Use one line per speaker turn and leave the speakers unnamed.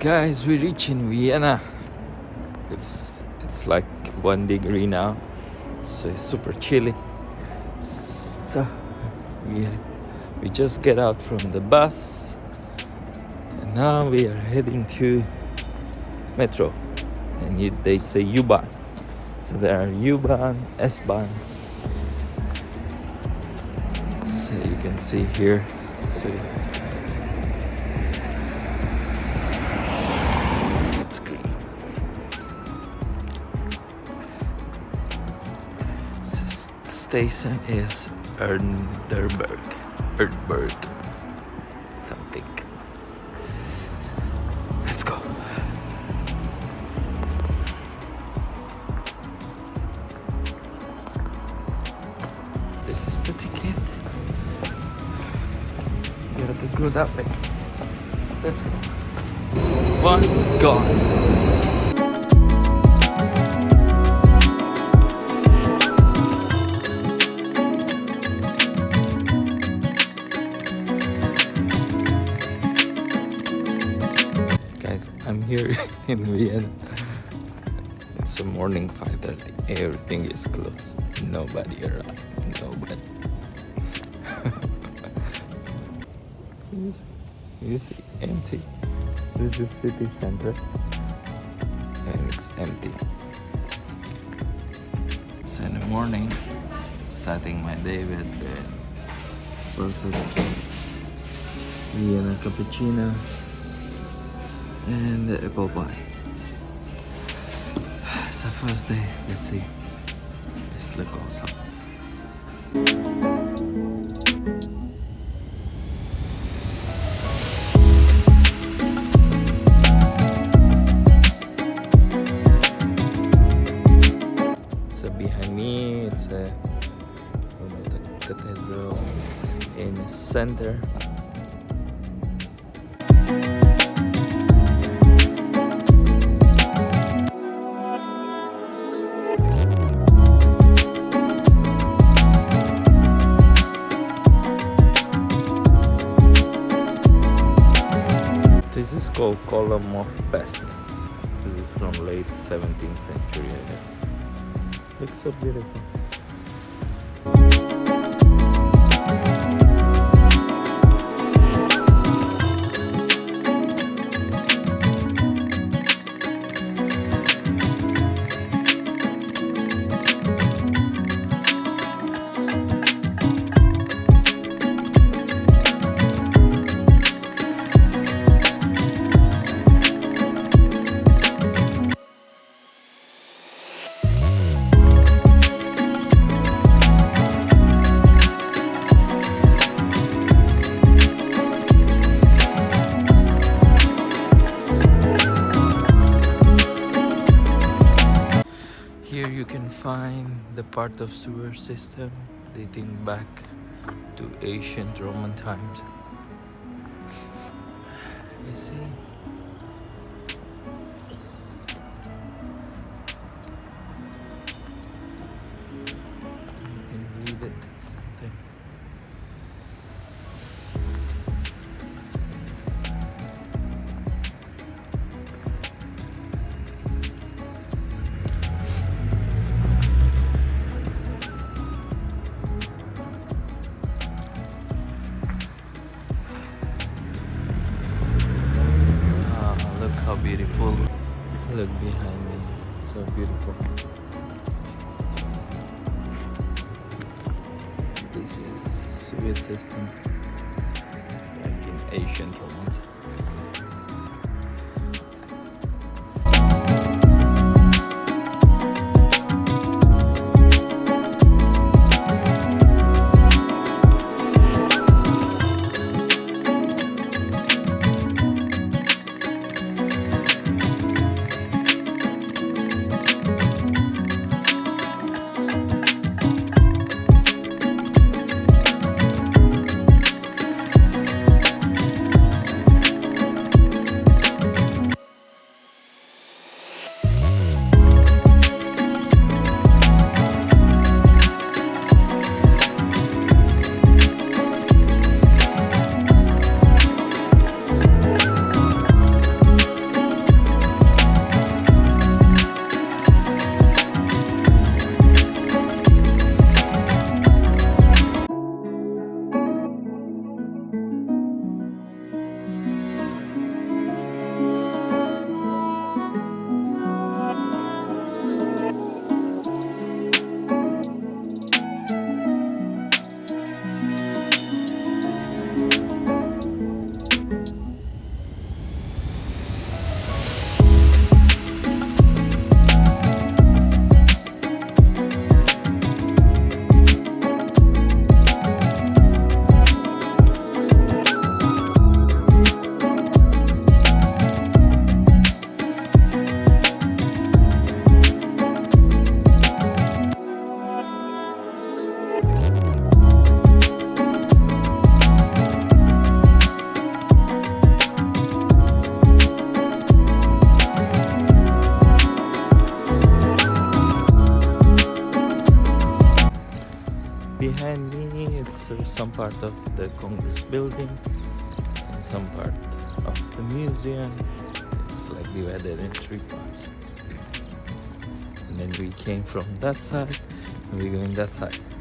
Guys, we reach in Vienna. It's like 1 degree now, so it's super chilly. So we just get out from the bus, and now we are heading to metro, and they say U-Bahn. So there are U-Bahn, S-Bahn. So you can see here. So it's green. The station is Erdberg, something. Let's go. This is the ticket. You have to go that way. Let's go. One gone. I'm here in Vienna. It's a morning 5:30. Everything is closed. Nobody around. Nobody. You see, empty. This is city center, and it's empty. So in the morning, starting my day with the perfect Vienna cappuccino and the apple pie. It's the first day. Let's see. Let's look also. So behind me, it's the Cathedral in the center. This is called Column of Pest. This is from late 17th century, I guess. Looks so beautiful. Here you can find the part of sewer system dating back to ancient Roman times. You see? You can read it, something. How beautiful. Look behind me. So beautiful. This is sewage system like in ancient Romans. behind me, it's some part of the Congress building and some part of the museum. It's like divided in three parts. And then we came from that side and we're going that side.